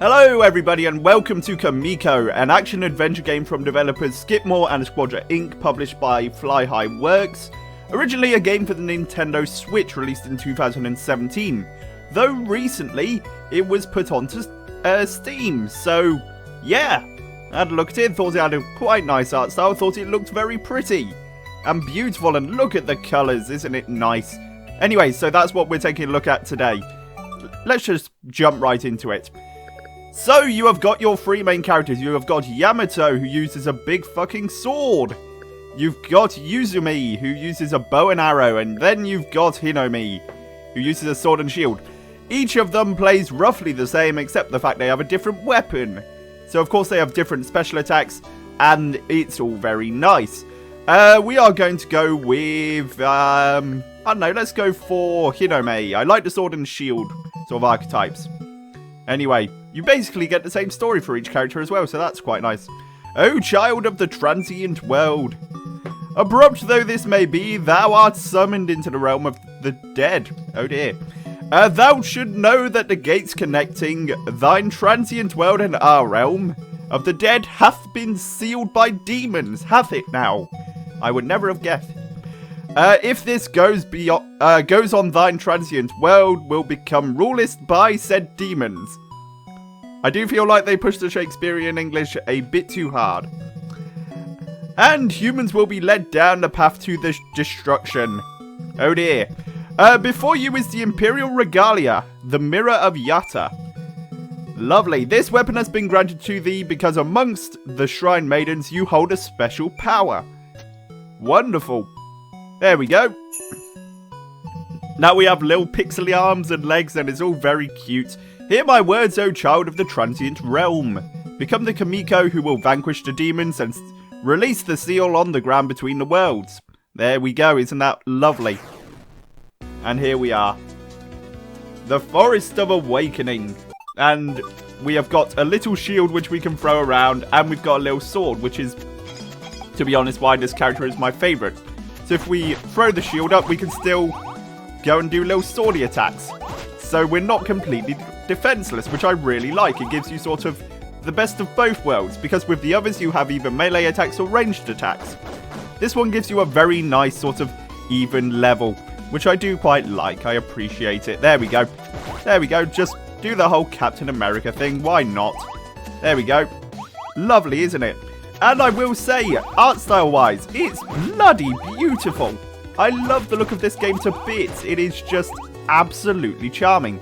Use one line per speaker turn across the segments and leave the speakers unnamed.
Hello everybody and welcome to Kamiko, an action-adventure game from developers SKIPMORE and ESQUADRA Inc. published by Flyhigh Works. Originally a game for the Nintendo Switch released in 2017, though recently it was put onto Steam, so yeah. I had a look at it, thought it had a quite nice art style, thought it looked very pretty and beautiful, and look at the colours, isn't it nice? Anyway, so that's what we're taking a look at today. Let's just jump right into it. So, you have got your three main characters. You have got Yamato, who uses a big fucking sword. You've got Yuzumi, who uses a bow and arrow. And then you've got Hinomi, who uses a sword and shield. Each of them plays roughly the same, except the fact they have a different weapon. So, of course, they have different special attacks, and it's all very nice. We are going to go with, I don't know, let's go for Hinomi. I like the sword and shield sort of archetypes. Anyway, you basically get the same story for each character as well, so that's quite nice. O child of the transient world. Abrupt though this may be, thou art summoned into the realm of the dead. Oh dear. Thou should know that the gates connecting thine transient world and our realm of the dead hath been sealed by demons. Hath it now? I would never have guessed. If this goes on thine transient world will become rulest by said demons. I do feel like they pushed the Shakespearean English a bit too hard. And humans will be led down the path to the destruction. Oh dear. Before you is the Imperial Regalia, the Mirror of Yatta. Lovely. This weapon has been granted to thee because amongst the Shrine Maidens you hold a special power. Wonderful. There we go. Now we have little pixely arms and legs and it's all very cute. Hear my words, O child of the transient realm. Become the Kamiko who will vanquish the demons and release the seal on the ground between the worlds. There we go, isn't that lovely? And here we are. The Forest of Awakening. And we have got a little shield which we can throw around, and we've got a little sword, which is, to be honest, why this character is my favourite. So if we throw the shield up, we can still go and do little swordy attacks. So we're not completely defenseless, which I really like. It gives you sort of the best of both worlds, because with the others you have either melee attacks or ranged attacks. This one gives you a very nice sort of even level, which I do quite like. I appreciate it. There we go. There we go. Just do the whole Captain America thing. Why not? There we go. Lovely, isn't it? And I will say, art style wise, it's bloody beautiful. I love the look of this game to bits. It is just absolutely charming.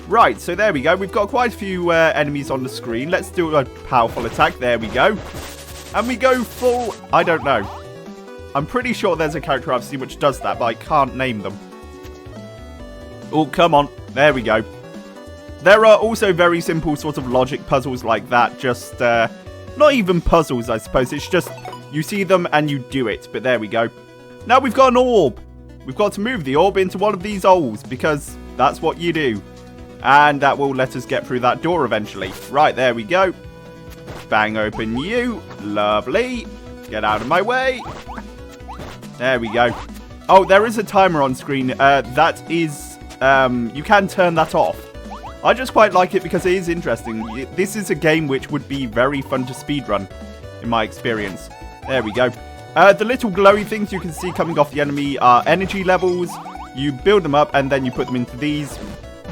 Right, so there we go. We've got quite a few enemies on the screen. Let's do a powerful attack. There we go. And we go full, I don't know. I'm pretty sure there's a character I've seen which does that, but I can't name them. Oh, come on. There we go. There are also very simple sort of logic puzzles like that. Just, not even puzzles, I suppose. It's just, you see them and you do it. But there we go. Now we've got an orb. We've got to move the orb into one of these holes, because that's what you do. And that will let us get through that door eventually. Right, there we go. Bang open you. Lovely. Get out of my way. There we go. Oh, there is a timer on screen. That is, you can turn that off. I just quite like it because it is interesting. This is a game which would be very fun to speedrun, in my experience. There we go. The little glowy things you can see coming off the enemy are energy levels. You build them up and then you put them into these.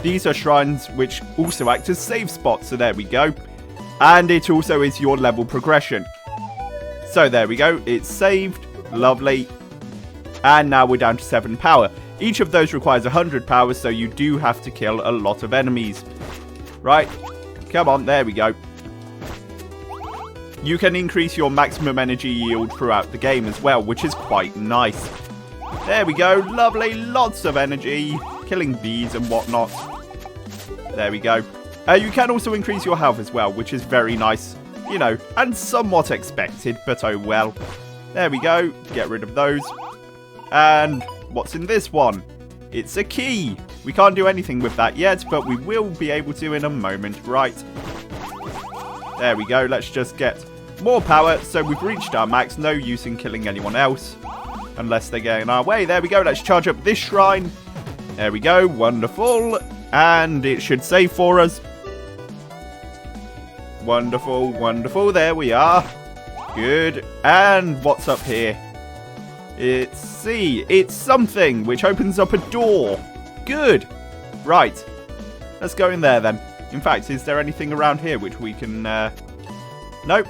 These are shrines which also act as save spots, so there we go. And it also is your level progression. So there we go, it's saved. Lovely. And now we're down to 7 power. Each of those requires 100 power, so you do have to kill a lot of enemies. Right, come on, there we go. You can increase your maximum energy yield throughout the game as well, which is quite nice. There we go, lovely, lots of energy, killing bees and whatnot. There we go. You can also increase your health as well, which is very nice, you know, and somewhat expected, but oh well. There we go, get rid of those. And what's in this one? It's a key. We can't do anything with that yet, but we will be able to in a moment. Right. There we go, let's just get more power. So we've reached our max, no use in killing anyone else. Unless they get in our way. There we go, let's charge up this shrine. There we go, wonderful. And it should save for us. Wonderful, wonderful. There we are. Good. And what's up here? It's C. It's something which opens up a door. Good. Right. Let's go in there then. In fact, is there anything around here which we can... Nope.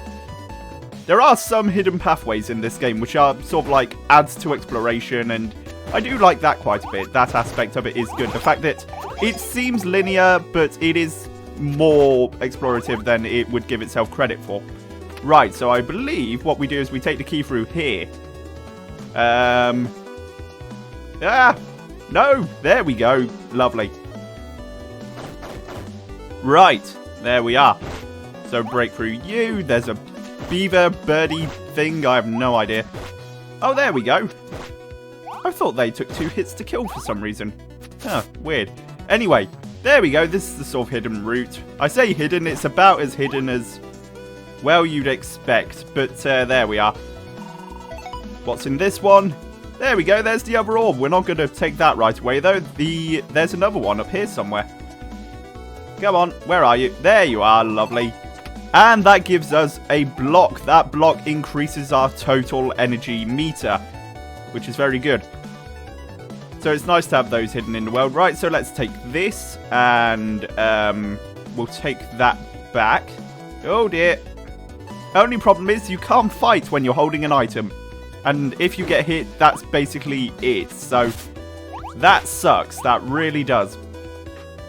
There are some hidden pathways in this game which are sort of like adds to exploration, and I do like that quite a bit. That aspect of it is good. The fact that it seems linear, but it is more explorative than it would give itself credit for. Right, so I believe what we do is we take the key through here. No, there we go. Lovely. Right, there we are. So break through you. There's a beaver birdie thing. I have no idea. Oh, there we go. I thought they took 2 hits to kill for some reason. Huh, weird. Anyway, there we go. This is the sort of hidden route. I say hidden, it's about as hidden as, well, you'd expect. But there we are. What's in this one? There we go. There's the other orb. We're not going to take that right away, though. There's another one up here somewhere. Come on. Where are you? There you are. Lovely. And that gives us a block. That block increases our total energy meter, which is very good. So it's nice to have those hidden in the world. Right, so let's take this, and we'll take that back. Oh dear. Only problem is you can't fight when you're holding an item. And if you get hit, that's basically it. So that sucks. That really does.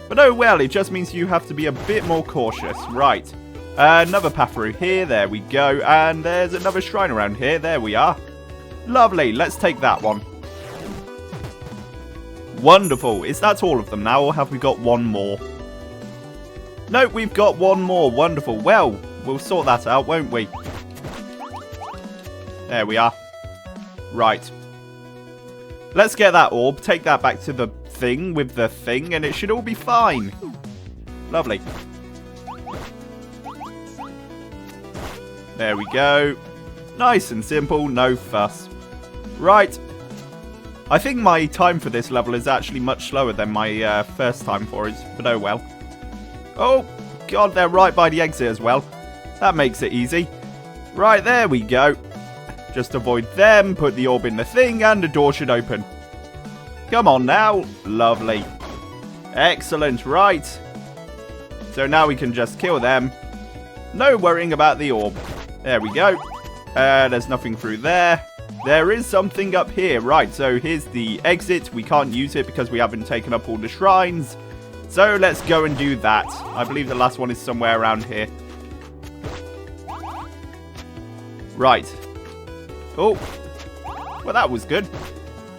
But oh well, it just means you have to be a bit more cautious. Right. Another path through here. There we go. And there's another shrine around here. There we are. Lovely. Let's take that one. Wonderful. Is that all of them now, or have we got one more? No, we've got one more. Wonderful. Well, we'll sort that out, won't we? There we are. Right. Let's get that orb, take that back to the thing with the thing, and it should all be fine. Lovely. There we go. Nice and simple, no fuss. Right. I think my time for this level is actually much slower than my first time for it, but oh well. Oh, God, they're right by the exit as well. That makes it easy. Right, there we go. Just avoid them, put the orb in the thing, and the door should open. Come on now. Lovely. Excellent, right. So now we can just kill them. No worrying about the orb. There we go. There's nothing through there. There is something up here. Right, so here's the exit. We can't use it because we haven't taken up all the shrines. So let's go and do that. I believe the last one is somewhere around here. Right. Oh. Well, that was good.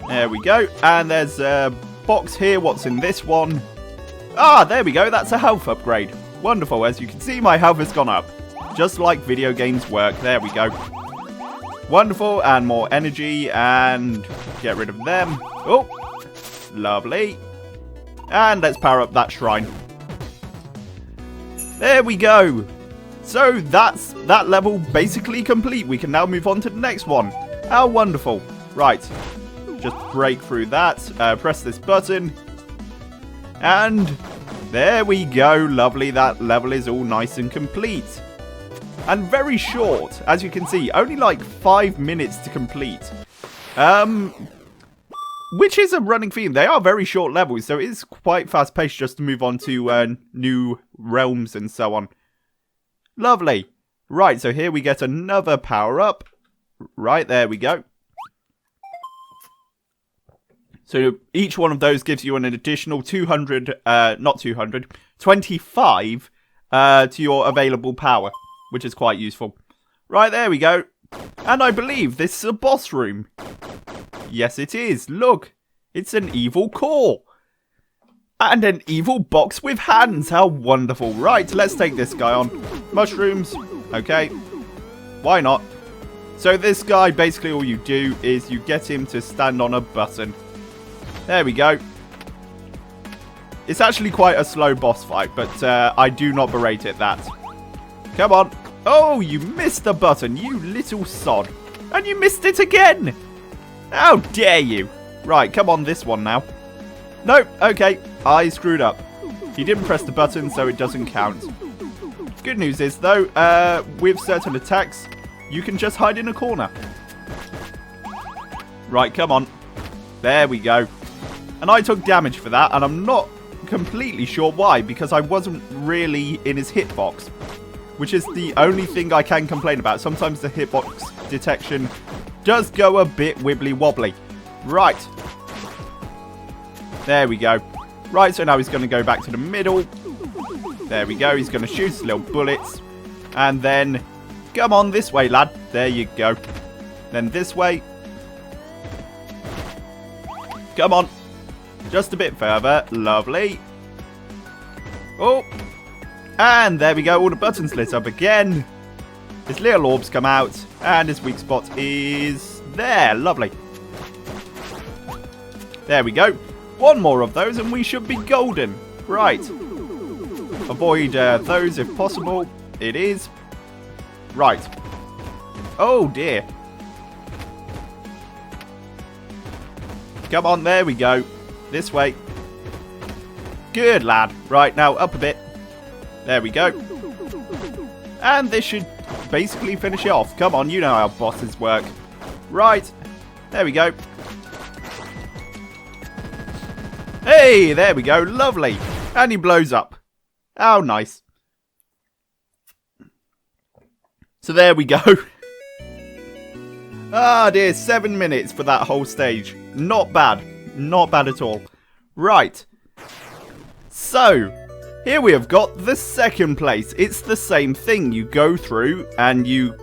There we go. And there's a box here. What's in this one? Ah, there we go. That's a health upgrade. Wonderful. As you can see, my health has gone up. Just like video games work. There we go. Wonderful. And more energy. And get rid of them. Oh. Lovely. And let's power up that shrine. There we go. So that's that level basically complete. We can now move on to the next one. How wonderful. Right. Just break through that. Press this button. And there we go. Lovely. That level is all nice and complete. And very short. As you can see, only like 5 minutes to complete. Which is a running theme. They are very short levels, so it is quite fast-paced just to move on to new realms and so on. Lovely. Right, so here we get another power-up. Right, there we go. So each one of those gives you an additional 25 to your available power, which is quite useful. Right, there we go. And I believe this is a boss room. Yes, it is. Look, it's an evil core. And an evil box with hands. How wonderful. Right, let's take this guy on. Mushrooms. Okay. Why not? So this guy, basically all you do is you get him to stand on a button. There we go. It's actually quite a slow boss fight, but I do not berate it that. Come on. Oh, you missed the button, you little sod. And you missed it again. How dare you? Right, come on, this one now. Nope, okay. I screwed up. He didn't press the button, so it doesn't count. Good news is, though, with certain attacks, you can just hide in a corner. Right, come on. There we go. And I took damage for that, and I'm not completely sure why, because I wasn't really in his hitbox, which is the only thing I can complain about. Sometimes the hitbox detection does go a bit wibbly wobbly. Right. There we go. Right, so now he's going to go back to the middle. There we go. He's going to shoot his little bullets. And then, come on this way, lad. There you go. Then this way. Come on. Just a bit further. Lovely. Oh. And there we go. All the buttons lit up again. His little orbs come out. And his weak spot is there. Lovely. There we go. One more of those and we should be golden. Right. Avoid those if possible. It is. Right. Oh dear. Come on, there we go. This way. Good lad. Right, now up a bit. There we go. And this should basically finish it off. Come on, you know how bosses work. Right. There we go. Hey, there we go. Lovely. And he blows up. How nice. So there we go. Ah dear, 7 minutes for that whole stage. Not bad. Not bad at all. Right. So, here we have got the second place. It's the same thing. You go through and you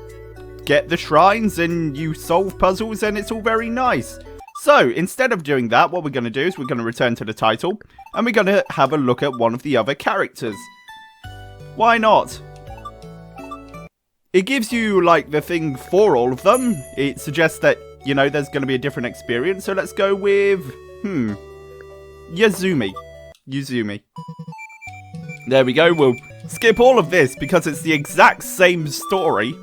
get the shrines and you solve puzzles and it's all very nice. So, instead of doing that, what we're going to do is we're going to return to the title and we're going to have a look at one of the other characters. Why not? It gives you, like, the thing for all of them. It suggests that, you know, there's going to be a different experience. So let's go with, Yazumi. There we go. We'll skip all of this because it's the exact same story.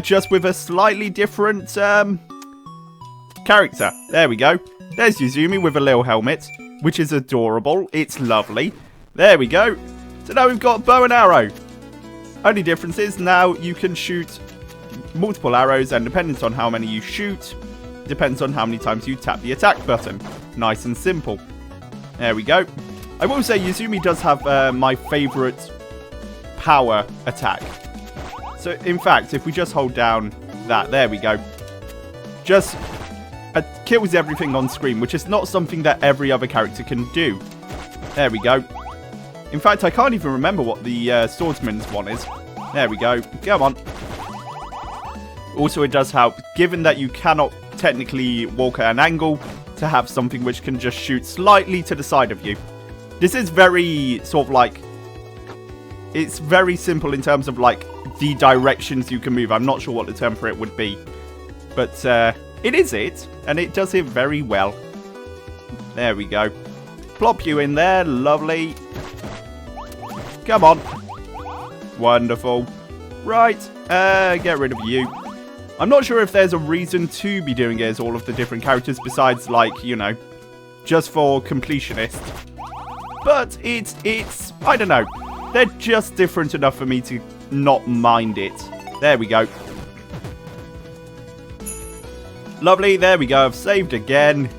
Just with a slightly different, character. There we go. There's Yazumi with a little helmet, which is adorable. It's lovely. There we go. So now we've got bow and arrow. Only difference is now you can shoot multiple arrows, and depending on how many you shoot, depends on how many times you tap the attack button. Nice and simple. There we go. I will say Yazumi does have my favourite power attack. So in fact, if we just hold down that, there we go. Just kills everything on screen, which is not something that every other character can do. There we go. In fact, I can't even remember what the swordsman's one is. There we go. Come on. Also, it does help, given that you cannot technically walk at an angle, to have something which can just shoot slightly to the side of you. This is very, sort of like, it's very simple in terms of, like, the directions you can move. I'm not sure what the term for it would be. But, it is it, and it does it very well. There we go. Plop you in there. Lovely. Come on. Wonderful. Right. Get rid of you. I'm not sure if there's a reason to be doing it as all of the different characters besides, like, you know, just for completionist. But it's, I don't know. They're just different enough for me to not mind it. There we go. Lovely. There we go. I've saved again.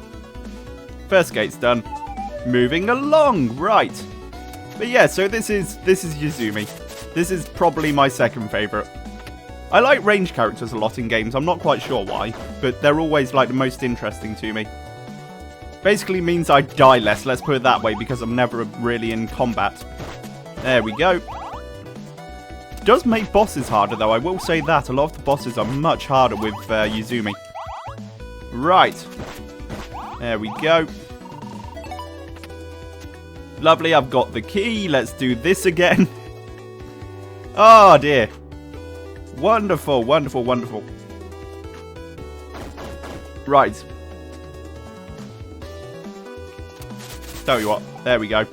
First gate's done. Moving along. Right. But yeah, so this is Yazumi. This is probably my second favourite. I like ranged characters a lot in games. I'm not quite sure why, but they're always like the most interesting to me. Basically means I die less, let's put it that way, because I'm never really in combat. There we go. Does make bosses harder though, I will say that. A lot of the bosses are much harder with Yazumi. Right. There we go. Lovely, I've got the key. Let's do this again. Oh dear. Wonderful, wonderful, wonderful. Right. Tell you what, there we go.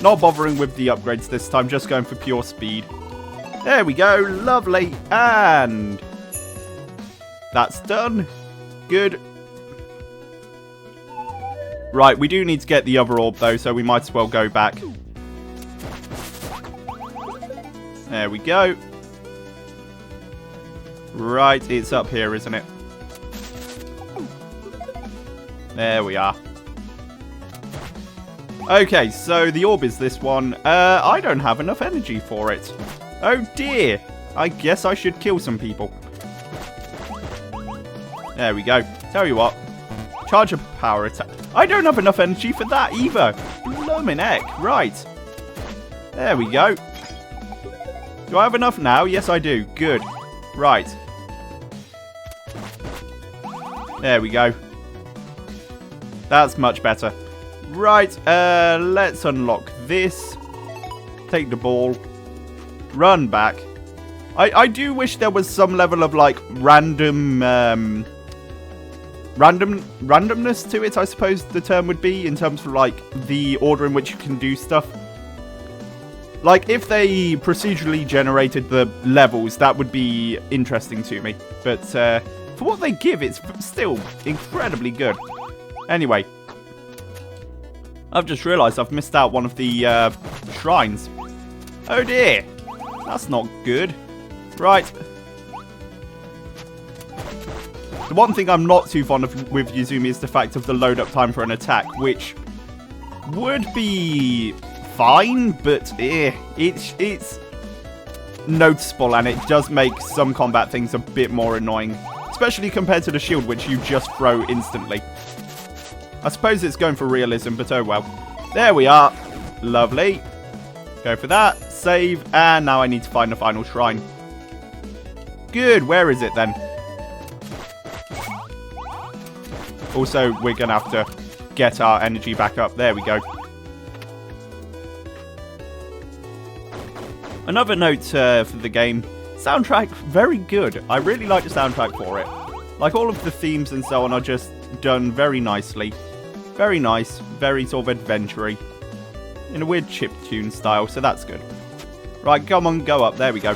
Not bothering with the upgrades this time, just going for pure speed. There we go, lovely. And that's done. Good. Right, we do need to get the other orb though, so we might as well go back. There we go. Right, it's up here, isn't it? There we are. Okay, so the orb is this one. I don't have enough energy for it. Oh dear. I guess I should kill some people. There we go. Tell you what. Charge a power attack. I don't have enough energy for that either. Blimmin' heck. Right. There we go. Do I have enough now? Yes, I do. Good. Right. There we go. That's much better. Right, let's unlock this. Take the ball. Run back. I do wish there was some level of, like, randomness to it, I suppose the term would be, in terms of, like, the order in which you can do stuff. Like, if they procedurally generated the levels, that would be interesting to me. But, for what they give, it's still incredibly good. Anyway. I've just realised I've missed out one of the, shrines. Oh dear. That's not good. Right. The one thing I'm not too fond of with Yuzumi is the fact of the load-up time for an attack, which would be fine, but it's noticeable, and it does make some combat things a bit more annoying, especially compared to the shield, which you just throw instantly. I suppose it's going for realism, but oh well. There we are. Lovely. Go for that. Save. And now I need to find the final shrine. Good. Where is it then? Also, we're going to have to get our energy back up. There we go. Another note for the game. Soundtrack, very good. I really like the soundtrack for it. Like, all of the themes and so on are just done very nicely. Very nice, very sort of adventure-y. In a weird chiptune style, so that's good. Right, come on, go up. There we go.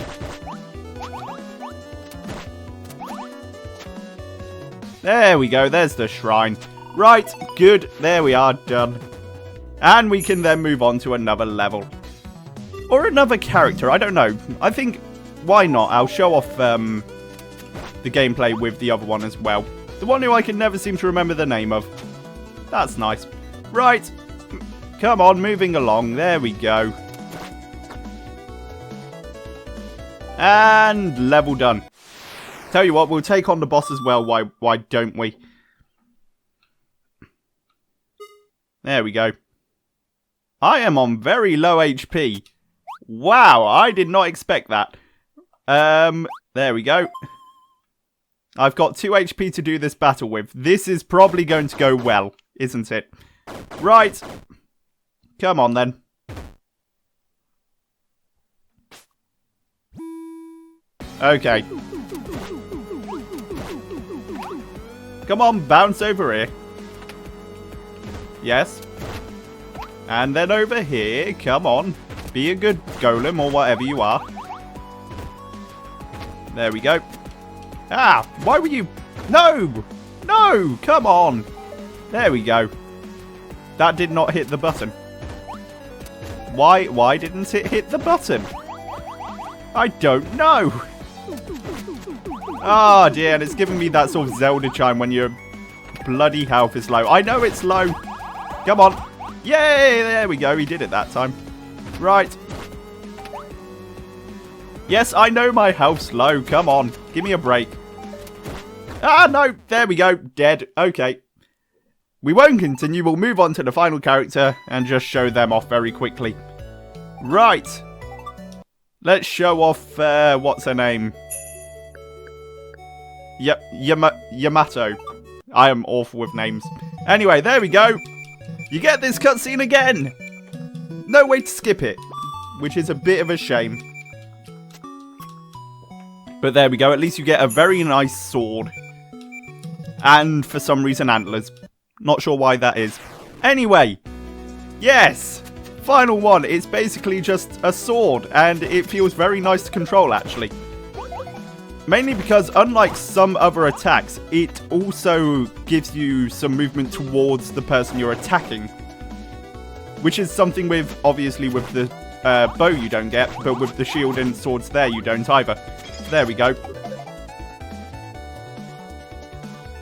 There we go, there's the shrine. Right, good. There we are, done. And we can then move on to another level. Or another character, I don't know. I think, why not? I'll show off the gameplay with the other one as well. The one who I can never seem to remember the name of. That's nice. Right. Come on, moving along. There we go. And level done. Tell you what, we'll take on the boss as well. Why don't we? There we go. I am on very low HP. Wow, I did not expect that. There we go. I've got 2 HP to do this battle with. This is probably going to go well, isn't it? Right. Come on, then. Okay. Come on, bounce over here. Yes. And then over here. Come on. Be a good golem or whatever you are. There we go. Ah, why were you... No! No! Come on! There we go. That did not hit the button. Why didn't it hit the button? I don't know. Oh dear, and it's giving me that sort of Zelda chime when your bloody health is low. I know it's low. Come on. Yay! There we go. He did it that time. Right. Yes, I know my health's low. Come on. Give me a break. Ah, no. There we go. Dead. Okay. We won't continue. We'll move on to the final character and just show them off very quickly. Right. Let's show off, what's her name? Yamato. I am awful with names. Anyway, there we go. You get this cutscene again. No way to skip it, which is a bit of a shame. But there we go. At least you get a very nice sword. And for some reason, antlers. Not sure why that is. Anyway. Yes. Final one. It's basically just a sword. And it feels very nice to control, actually. Mainly because, unlike some other attacks, it also gives you some movement towards the person you're attacking. Which is something with, obviously, with the bow you don't get, but with the shield and swords there you don't either. There we go.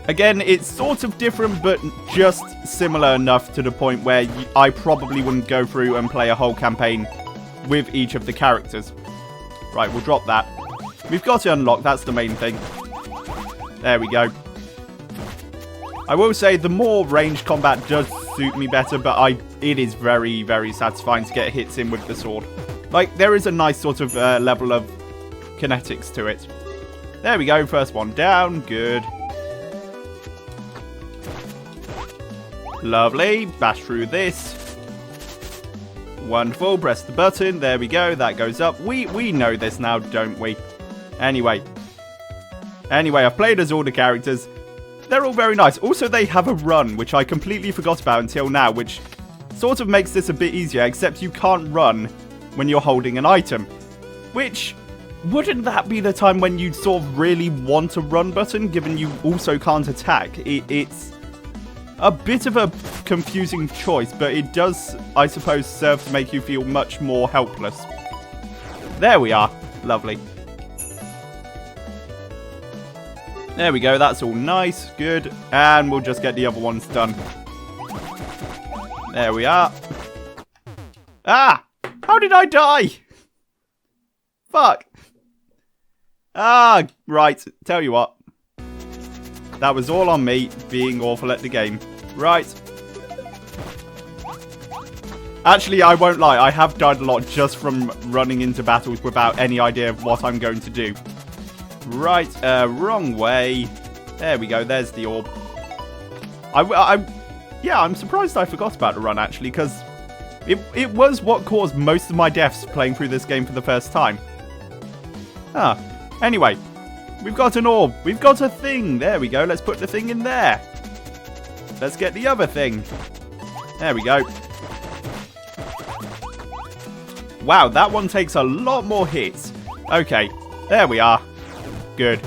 Again, it's sort of different, but just similar enough to the point where I probably wouldn't go through and play a whole campaign with each of the characters. Right, we'll drop that. We've got to unlock, that's the main thing. There we go. I will say the more ranged combat does suit me better, but it is very, very satisfying to get hits in with the sword. Like, there is a nice sort of level of kinetics to it. There we go, first one down, good. Lovely, bash through this. Wonderful, press the button, there we go, that goes up. We know this now, don't we? Anyway, I've played as all the characters. They're all very nice. Also, they have a run, which I completely forgot about until now, which sort of makes this a bit easier, except you can't run when you're holding an item. Which, wouldn't that be the time when you sort of really want a run button, given you also can't attack? It's a bit of a confusing choice, but it does, I suppose, serve to make you feel much more helpless. There we are. Lovely. There we go, that's all nice, good, and we'll just get the other ones done. There we are. Ah! How did I die? Fuck. Ah, right, tell you what. That was all on me, being awful at the game. Right. Actually, I won't lie, I have died a lot just from running into battles without any idea of what I'm going to do. Right, wrong way. There we go, there's the orb. Yeah, I'm surprised I forgot about the run, actually, because it was what caused most of my deaths playing through this game for the first time. Ah, anyway, we've got an orb. We've got a thing. There we go, let's put the thing in there. Let's get the other thing. There we go. Wow, that one takes a lot more hits. Okay, there we are. Good.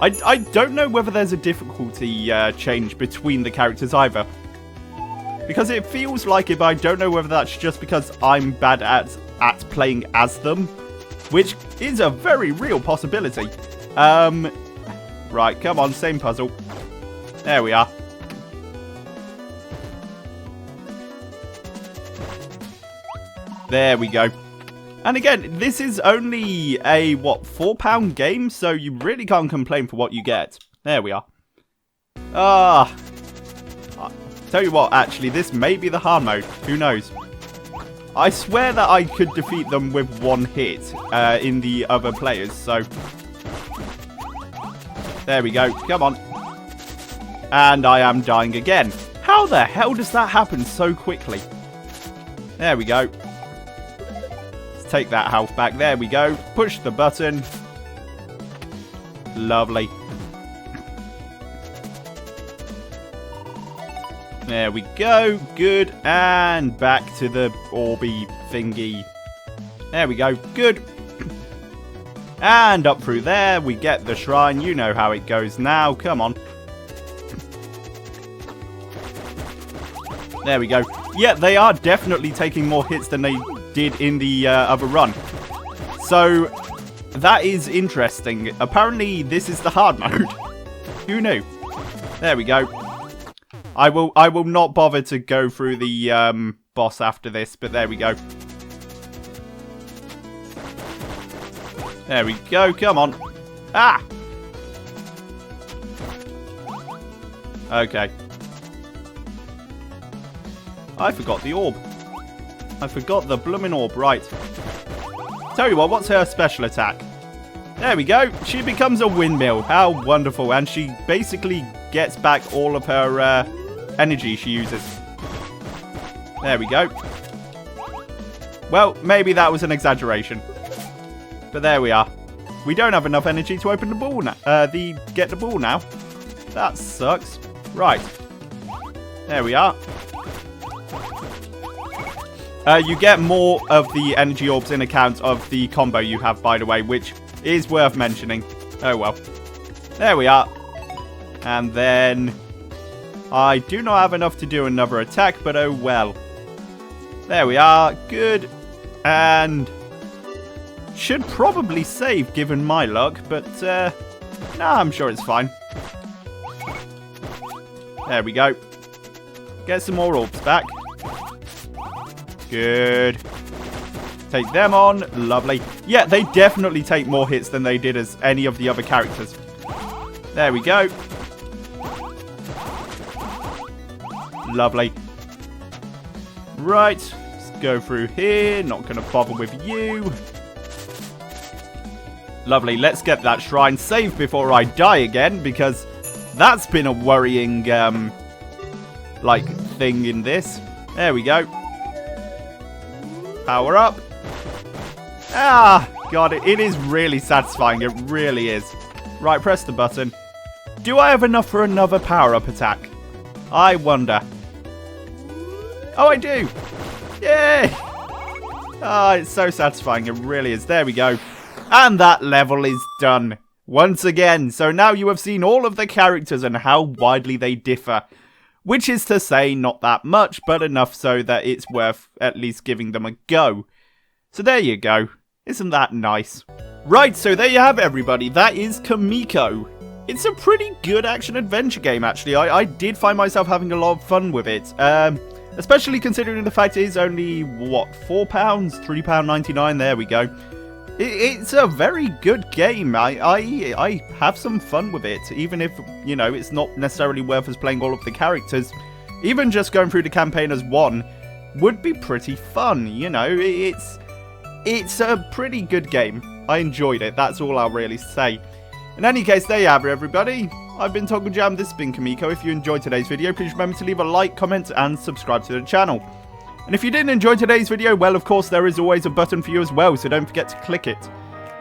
I don't know whether there's a difficulty change between the characters either. Because it feels like it, but I don't know whether that's just because I'm bad at playing as them. Which is a very real possibility. Right, come on, same puzzle. There we are. There we go. And again, this is only a, what, £4 game? So you really can't complain for what you get. There we are. Tell you what, actually, this may be the hard mode. Who knows? I swear that I could defeat them with one hit in the other players, so... There we go. Come on. And I am dying again. How the hell does that happen so quickly? There we go. Take that health back. There we go. Push the button. Lovely. There we go. Good. And back to the orby thingy. There we go. Good. And up through there. We get the shrine. You know how it goes now. Come on. There we go. Yeah, they are definitely taking more hits than they did in the other run. So, that is interesting. Apparently, this is the hard mode. Who knew? There we go. I will not bother to go through the boss after this, but there we go. There we go. Come on. Ah! Okay. I forgot the orb. I forgot the bloomin' orb, right. Tell you what, what's her special attack? There we go. She becomes a windmill. How wonderful. And she basically gets back all of her energy she uses. There we go. Well, maybe that was an exaggeration. But there we are. We don't have enough energy to open the ball now. Get the ball now. That sucks. Right. There we are. You get more of the energy orbs in account of the combo you have, by the way, which is worth mentioning. Oh well. There we are. And then I do not have enough to do another attack, but oh well. There we are. Good. And should probably save given my luck, but nah, I'm sure it's fine. There we go. Get some more orbs back. Good. Take them on. Lovely. Yeah, they definitely take more hits than they did as any of the other characters. There we go. Lovely. Right. Let's go through here. Not going to bother with you. Lovely. Let's get that shrine saved before I die again, because that's been a worrying, like, thing in this. There we go. Power up. Ah, God, it is really satisfying. It really is. Right, press the button. Do I have enough for another power-up attack? I wonder. Oh, I do. Yay. Ah, it's so satisfying. It really is. There we go. And that level is done. Once again. So now you have seen all of the characters and how widely they differ. Which is to say, not that much, but enough so that it's worth at least giving them a go. So there you go. Isn't that nice? Right, so there you have it, everybody. That is Kamiko. It's a pretty good action-adventure game, actually. I did find myself having a lot of fun with it. Especially considering the fact it is only, what, £4? £3.99? There we go. It's a very good game. I have some fun with it, even if, you know, it's not necessarily worth us playing all of the characters. Even just going through the campaign as one would be pretty fun, you know. It's a pretty good game. I enjoyed it, that's all I'll really say. In any case, there you have it, everybody. I've been Togglejam, this has been Kamiko. If you enjoyed today's video, please remember to leave a like, comment, and subscribe to the channel. And if you didn't enjoy today's video, well, of course, there is always a button for you as well, so don't forget to click it.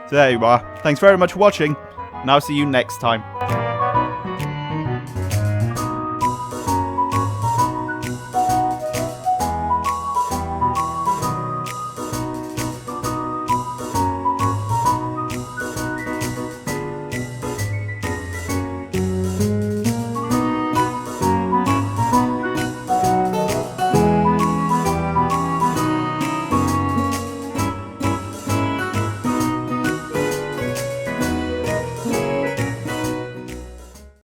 So there you are. Thanks very much for watching, and I'll see you next time.